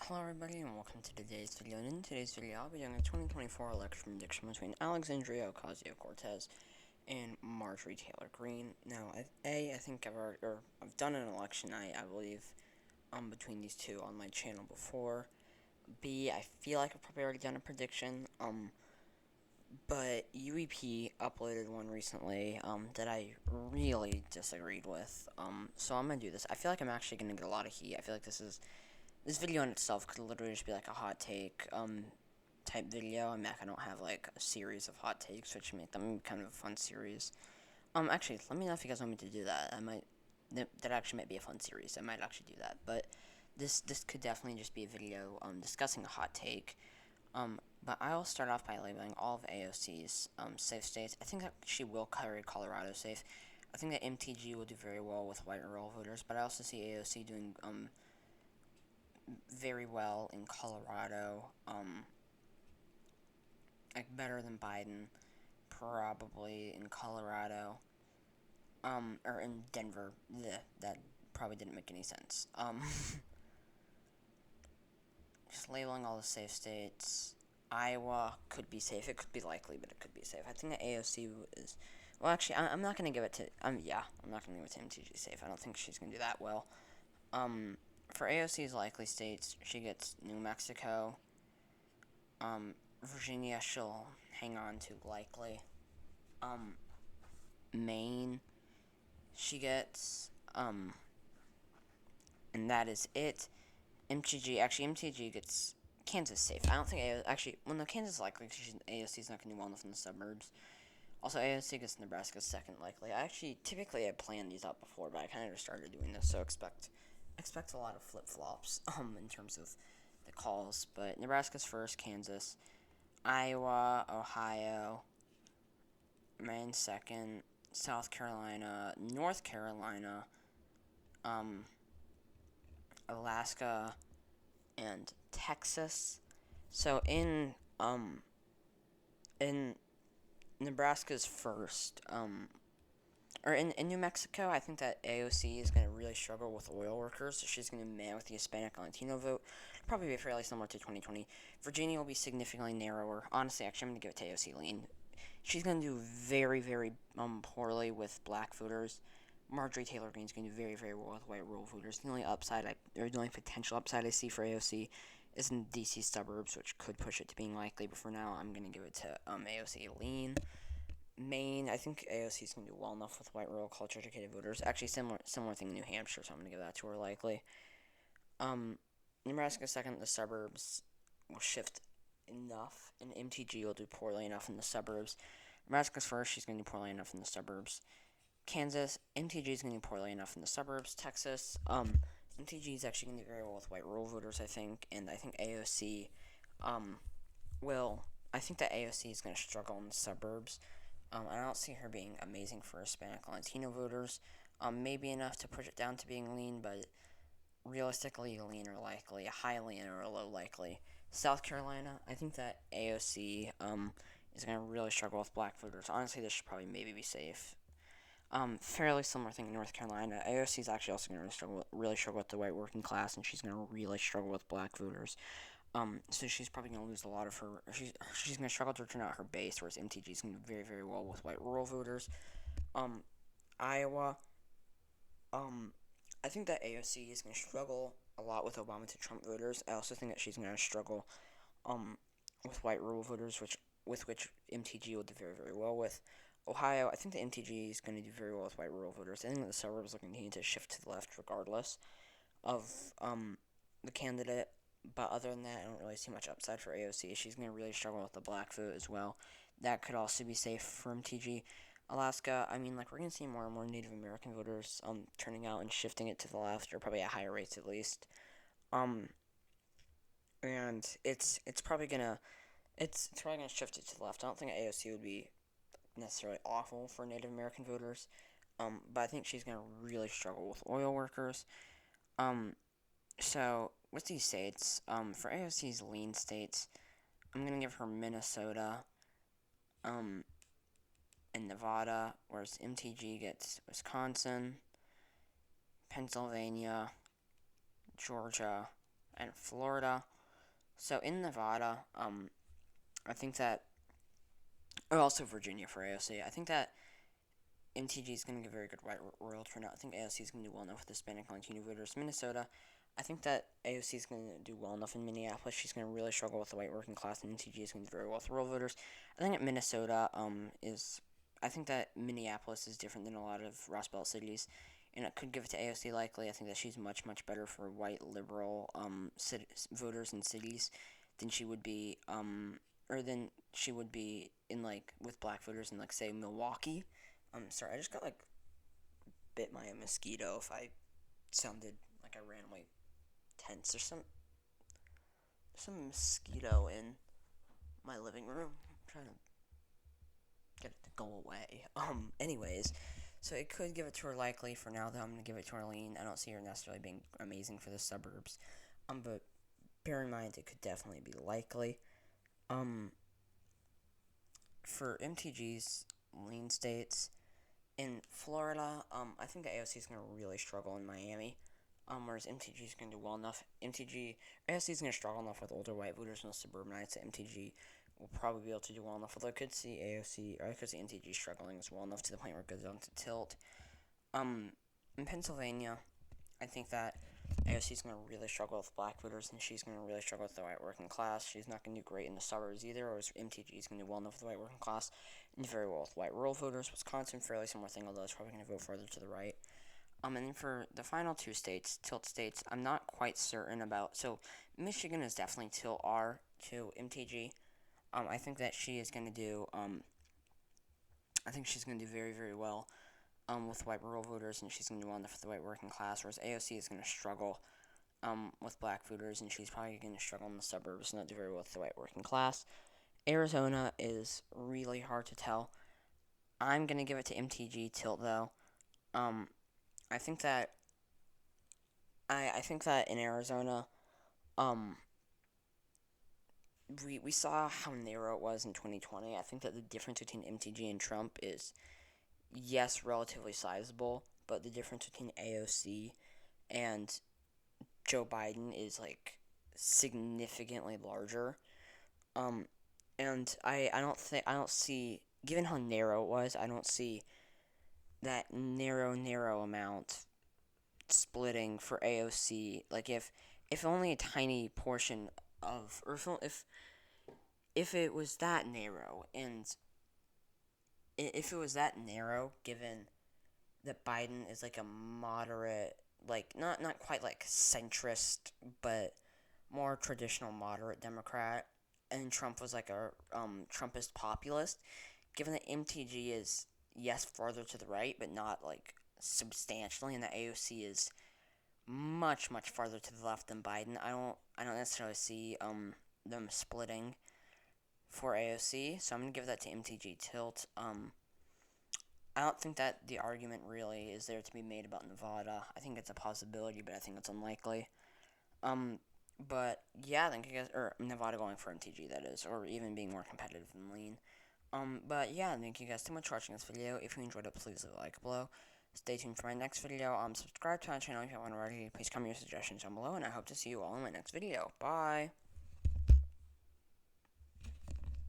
Hello everybody and welcome to today's video, and in today's video I'll be doing a 2024 election prediction between Alexandria Ocasio-Cortez and Marjorie Taylor-Greene. Now, I think I've done an election night, I believe, between these two on my channel before. B, I feel like I've probably already done a prediction, but UEP uploaded one recently, that I really disagreed with, so I'm gonna do this. I feel like I'm actually gonna get a lot of heat. I feel like this video in itself could literally just be like a hot take, type video. I mean, I don't have like a series of hot takes, which make them kind of a fun series. Actually, let me know if you guys want me to do that. That actually might be a fun series. I might actually do that, but this could definitely just be a video, discussing a hot take. But I'll start off by labeling all of AOC's, safe states. I think that she will carry Colorado safe. I think that MTG will do very well with white rural voters, but I also see AOC doing, very well in Colorado, like better than Biden, probably in Colorado, or in Denver. That probably didn't make any sense. Just labeling all the safe states. Iowa could be safe. It could be likely, but it could be safe. I think that AOC is. Well, actually, I'm not gonna give it to. Yeah, I'm not gonna give it to MTG safe. I don't think she's gonna do that well. For AOC's likely states, she gets New Mexico. Virginia, she'll hang on to likely. Maine, she gets. And that is it. MTG gets Kansas safe. I don't think the Kansas is likely, AOC's not going to do well enough in the suburbs. Also, AOC gets Nebraska second likely. Typically I planned these out before, but I kind of just started doing this, so expect a lot of flip-flops, in terms of the calls. But Nebraska's first, Kansas, Iowa, Ohio, Maine second, South Carolina, North Carolina, Alaska, and Texas. So in Nebraska's first, or in New Mexico, I think that AOC is going to really struggle with oil workers. So she's going to be mad with the Hispanic and Latino vote. Probably be fairly similar to 2020. Virginia will be significantly narrower. Honestly, actually, I'm going to give it to AOC lean. She's going to do very, very poorly with black voters. Marjorie Taylor-Greene is going to do very, very well with white rural voters. The only potential upside I see for AOC is in DC suburbs, which could push it to being likely. But for now, I'm going to give it to AOC lean. Maine, I think AOC is going to do well enough with white rural culture-educated voters. Actually, similar thing in New Hampshire, so I'm going to give that to her likely. Nebraska second, the suburbs will shift enough, and MTG will do poorly enough in the suburbs. Nebraska's first, she's going to do poorly enough in the suburbs. Kansas, MTG is going to do poorly enough in the suburbs. Texas, MTG is actually going to do very well with white rural voters, I think, and I think AOC, I think that AOC is going to struggle in the suburbs. I don't see her being amazing for Hispanic and Latino voters. Maybe enough to push it down to being lean, but realistically, lean or likely, a high lean or a low likely. South Carolina, I think that AOC is going to really struggle with black voters. Honestly, this should probably maybe be safe. Fairly similar thing in North Carolina. AOC is actually also going to really struggle with the white working class, and she's going to really struggle with black voters. So she's probably going to lose a lot of her. She's going to struggle to turn out her base, whereas MTG is going to do very, very well with white rural voters. Iowa. I think that AOC is going to struggle a lot with Obama to Trump voters. I also think that she's going to struggle, with white rural voters, which MTG will do very, very well with. Ohio, I think the MTG is going to do very well with white rural voters. I think that the suburbs are going to need to shift to the left regardless of the candidate. But other than that, I don't really see much upside for AOC. She's going to really struggle with the black vote as well. That could also be safe for MTG. Alaska, I mean, we're going to see more and more Native American voters turning out and shifting it to the left, or probably at higher rates at least. And it's probably going to shift it to the left. I don't think AOC would be necessarily awful for Native American voters, but I think she's going to really struggle with oil workers. So with these states, for AOC's lean states, I'm going to give her Minnesota, and Nevada, whereas MTG gets Wisconsin, Pennsylvania, Georgia, and Florida. So in Nevada, I think that, or also Virginia for AOC. I think that MTG is going to get very good royal turnout. I think AOC is going to do well enough with Hispanic Latino voters. Minnesota, I think that AOC is going to do well enough in Minneapolis. She's going to really struggle with the white working class, and MTG is going to do very well with rural voters. I think that Minnesota I think that Minneapolis is different than a lot of Rust Belt cities, and it could give it to AOC likely. I think that she's much, much better for white liberal voters in cities than she would be, or than she would be in, like, with black voters in, like, say, Milwaukee. Sorry, I just got, like, bit by a mosquito. If I sounded like I randomly tense, there's some mosquito in my living room. I'm trying to get it to go away. Anyways, so it could give it to her likely. For now, though, I'm going to give it to Arlene. I don't see her necessarily being amazing for the suburbs. But bear in mind, it could definitely be likely. For MTG's lean states, in Florida, I think the AOC is going to really struggle in Miami, whereas MTG is going to do well enough. AOC is going to struggle enough with older white voters and suburbanites that MTG will probably be able to do well enough. Although I could see MTG struggling as well enough to the point where it goes on to tilt. In Pennsylvania, I think that AOC is going to really struggle with black voters, and she's going to really struggle with the white working class. She's not going to do great in the suburbs either, whereas MTG is going to do well enough with the white working class and do very well with white rural voters. Wisconsin, fairly similar thing, although it's probably going to vote further to the right. And then for the final two states, tilt states, I'm not quite certain about. So Michigan is definitely tilt R to MTG. I think that she is going to do. I think she's going to do very, very well with white rural voters, and she's going to do well enough with the white working class, whereas AOC is going to struggle with black voters, and she's probably going to struggle in the suburbs and not do very well with the white working class. Arizona is really hard to tell. I'm going to give it to MTG tilt, though. I think that in Arizona, we saw how narrow it was in 2020. I think that the difference between MTG and Trump is, yes, relatively sizable, but the difference between AOC and Joe Biden is, like, significantly larger. And I don't see, given how narrow it was, I don't see that narrow amount splitting for AOC. Like, if only a tiny portion of, or if it was that narrow, and if it was that narrow, given that Biden is like a moderate, like, not quite like centrist, but more traditional moderate Democrat, and Trump was like a Trumpist populist, given that MTG is, yes, farther to the right, but not like substantially, and the AOC is much farther to the left than Biden, I don't necessarily see them splitting for AOC, so I'm gonna give that to MTG tilt. I don't think that the argument really is there to be made about Nevada. I think it's a possibility, but I think it's unlikely. But yeah, I think you guys, or Nevada going for MTG, that is, or even being more competitive than lean. But yeah, thank you guys so much for watching this video. If you enjoyed it, please leave a like below. Stay tuned for my next video. Subscribe to my channel if you haven't already. Please comment your suggestions down below, and I hope to see you all in my next video. Bye!